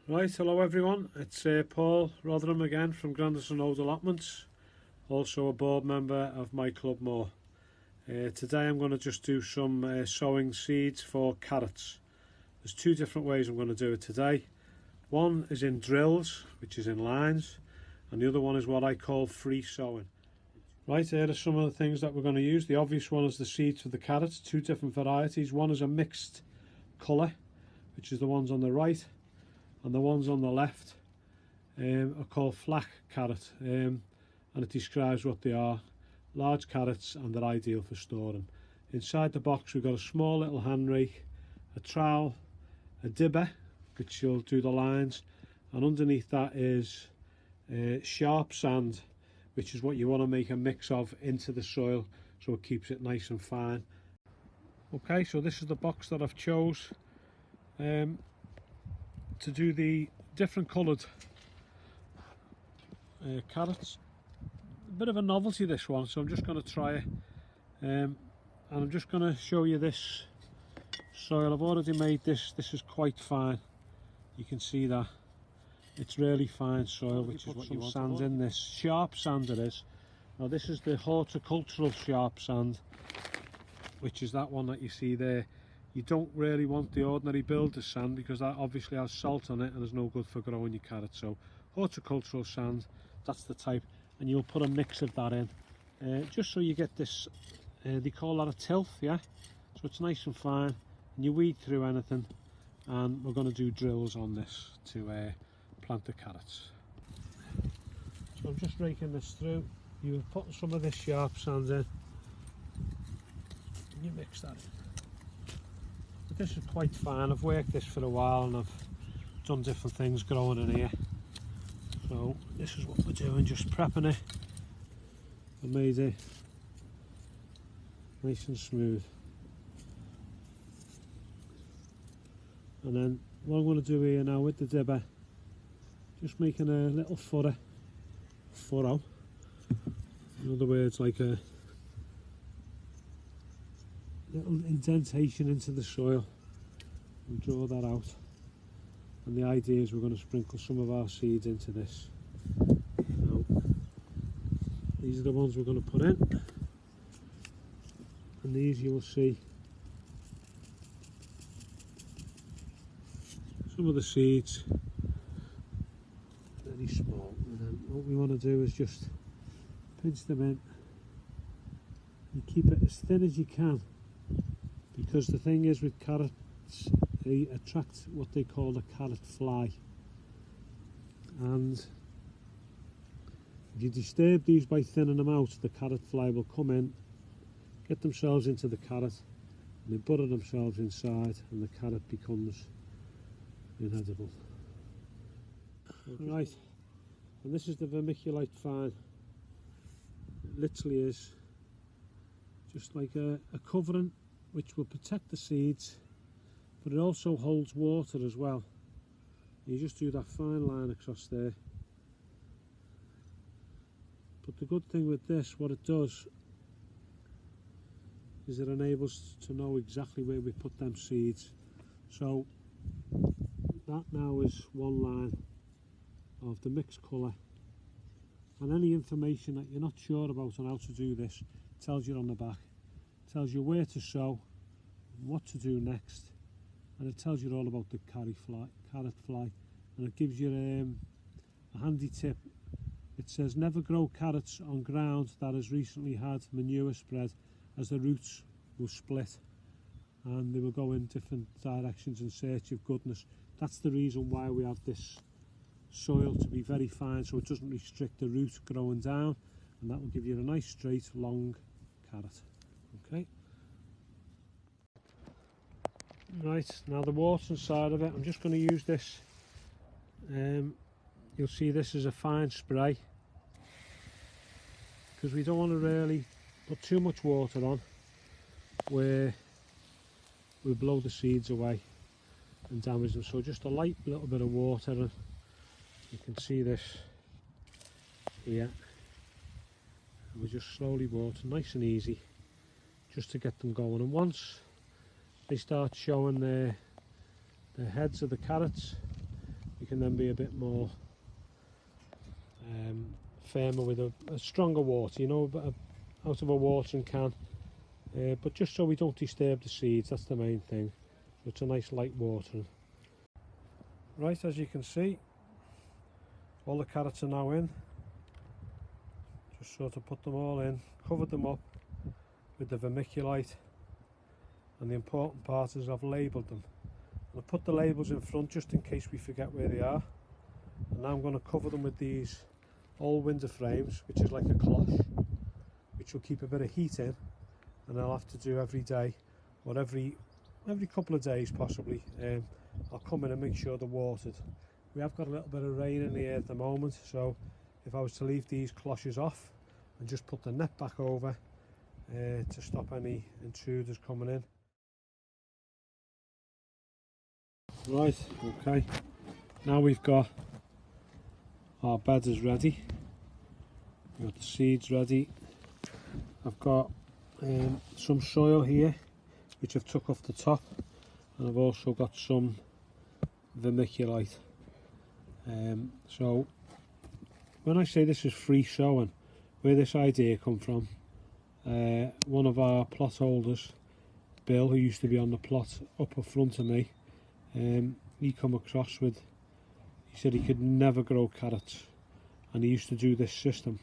Right, hello everyone, it's Paul Rotherham again from Grandison Road Allotments, also a board member of my club more. Today I'm going to just do some sowing seeds for carrots. There's two different ways I'm going to do it today. One is in drills, which is in lines, and the other one is what I call free sowing. Right, here are some of the things that we're going to use. The obvious one is the seeds for the carrots, two different varieties. One is a mixed colour, which is the ones on the right, and the ones on the left are called flak carrot, and it describes what they are: large carrots, and they're ideal for storing. Inside the box we've got a small little hand rake, a trowel, a dibber which will do the lines, and underneath that is sharp sand, which is what you want to make a mix of into the soil so it keeps it nice and fine. Okay, so this is the box that I've chose to do the different coloured carrots. A bit of a novelty this one, so I'm just going to try it, and I'm just going to show you this soil. I've already made this is quite fine, you can see that it's really fine soil, which is what you want. Sand in this, sharp sand it is. Now this is the horticultural sharp sand, which is that one that you see there. You don't really want the ordinary builder sand because that obviously has salt on it and is no good for growing your carrots. So horticultural sand, that's the type, and you'll put a mix of that in, just so you get this, they call that a tilth, yeah? So it's nice and fine, and you weed through anything, and we're going to do drills on this to plant the carrots. So I'm just raking this through. You're putting some of this sharp sand in, and you mix that in. This is quite fine. I've worked this for a while and I've done different things growing in here. So this is what we're doing, just prepping it. I made it nice and smooth. And then what I'm going to do here now with the dibber, just making a little furrow. In other words, like a little indentation into the soil, and draw that out, and the idea is we're going to sprinkle some of our seeds into this. Now, these are the ones we're going to put in, and these you will see some of the seeds very small, and then what we want to do is just pinch them in and keep it as thin as you can. Because the thing is with carrots, they attract what they call a carrot fly, and if you disturb these by thinning them out, the carrot fly will come in, get themselves into the carrot, and they butter themselves inside, and the carrot becomes inedible. Right, and this is the vermiculite fine. It literally is just like a covering which will protect the seeds, but it also holds water as well. You just do that fine line across there. But the good thing with this, what it does is it enables us to know exactly where we put them seeds. So that now is one line of the mixed colour, and any information that you're not sure about on how to do this tells you on the back. Tells you where to sow, what to do next, and it tells you all about the carrot fly, and it gives you a handy tip. It says never grow carrots on ground that has recently had manure spread, as the roots will split and they will go in different directions in search of goodness. That's the reason why we have this soil to be very fine, so it doesn't restrict the root growing down, and that will give you a nice straight long carrot. Okay. Right, now the watering side of it, I'm just going to use this. You'll see this is a fine spray, because we don't want to really put too much water on where we blow the seeds away and damage them. So just a light little bit of water, and you can see this here. And we just slowly water, nice and easy, just to get them going. And once they start showing the heads of the carrots, you can then be a bit more firmer with a stronger water, you know, out of a watering can, but just so we don't disturb the seeds, that's the main thing. So it's a nice light watering. Right, as you can see, all the carrots are now in. Just sort of put them all in, covered them up with the vermiculite, and the important part is I've labelled them. And I put the labels in front just in case we forget where they are. And now I'm going to cover them with these old window frames, which is like a cloche, which will keep a bit of heat in, and I'll have to do every day, or every couple of days possibly. I'll come in and make sure they're watered. We have got a little bit of rain in the air at the moment, so if I was to leave these cloches off and just put the net back over to stop any intruders coming in. Right, okay, now we've got our bed is ready, we've got the seeds ready. I've got some soil here which I've took off the top, and I've also got some vermiculite. So when I say this is free sowing, where this idea come from, one of our plot holders, Bill, who used to be on the plot up in front of me, he come across with, he said he could never grow carrots, and he used to do this system.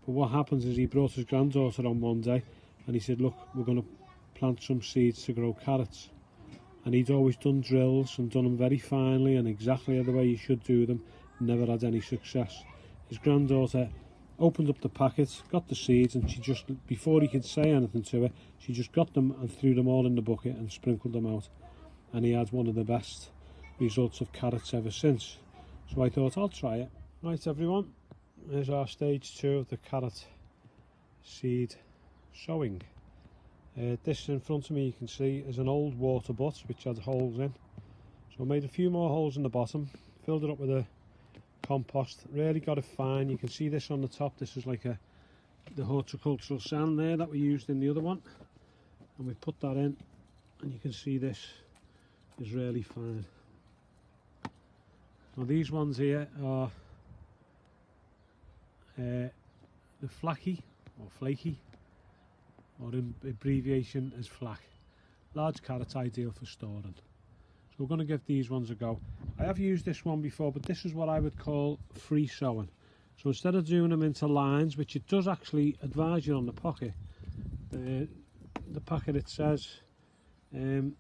But what happens is he brought his granddaughter on one day and he said, look, we're going to plant some seeds to grow carrots. And he'd always done drills and done them very finely and exactly the way you should do them, never had any success. His granddaughter opened up the packet, got the seeds, and she just, before he could say anything to her, she just got them and threw them all in the bucket and sprinkled them out. And he had one of the best results of carrots ever since. So I thought I'll try it. Right everyone, here's our stage 2 of the carrot seed sowing. This in front of me, you can see, is an old water butt which had holes in. So I made a few more holes in the bottom, filled it up with a compost, really got it fine. You can see this on the top, this is like the horticultural sand there that we used in the other one. And we put that in, and you can see this is really fine. Now these ones here are the flaky or flaky, or in abbreviation as FLAC. Large carrots ideal for storing. So we're going to give these ones a go. I have used this one before, but this is what I would call free sowing. So instead of doing them into lines, which it does actually advise you on the pocket, the packet it says to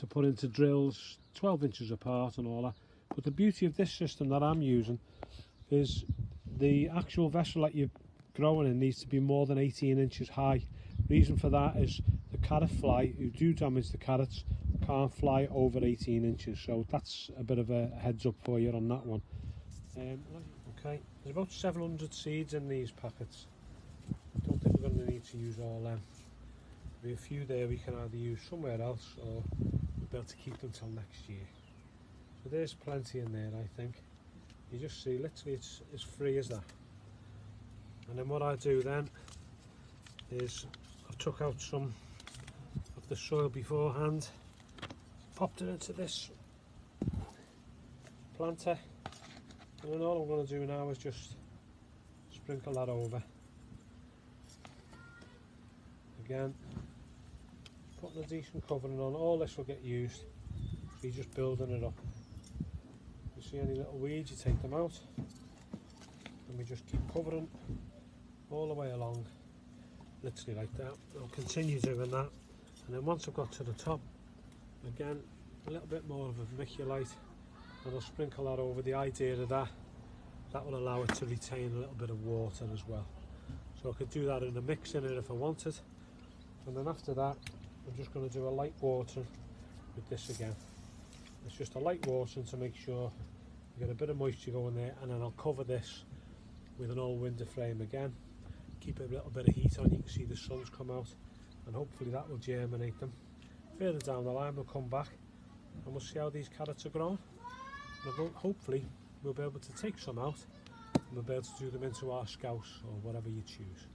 put into drills 12 inches apart and all that. But the beauty of this system that I'm using is the actual vessel that you're growing in needs to be more than 18 inches high. Reason for that is the carrot fly, who do damage the carrots, can't fly over 18 inches. So that's a bit of a heads up for you on that one. Okay, there's about 700 seeds in these packets. I don't think we're going to need to use all them. There'll be a few there we can either use somewhere else, or we'll be able to keep them till next year. So there's plenty in there, I think. You just see, literally it's as free as that. And then what I do then is I've took out some of the soil beforehand, popped it into this planter, and then all I'm going to do now is just sprinkle that over. Again, putting a decent covering on, all this will get used, so you're just building it up. You see any little weeds, you take them out, and we just keep covering all the way along, literally like that. I'll continue doing that, and then once I've got to the top, again a little bit more of a vermiculite, and I'll sprinkle that over. The idea of that will allow it to retain a little bit of water as well. So I could do that in a mix in it if I wanted, and then after that I'm just going to do a light watering with this again. It's just a light watering to make sure you get a bit of moisture going there, and then I'll cover this with an old window frame again. Keep a little bit of heat on, you can see the sun's come out, and hopefully that will germinate them. Further down the line we'll come back and we'll see how these carrots are growing, and hopefully we'll be able to take some out and we'll be able to do them into our scouse or whatever you choose.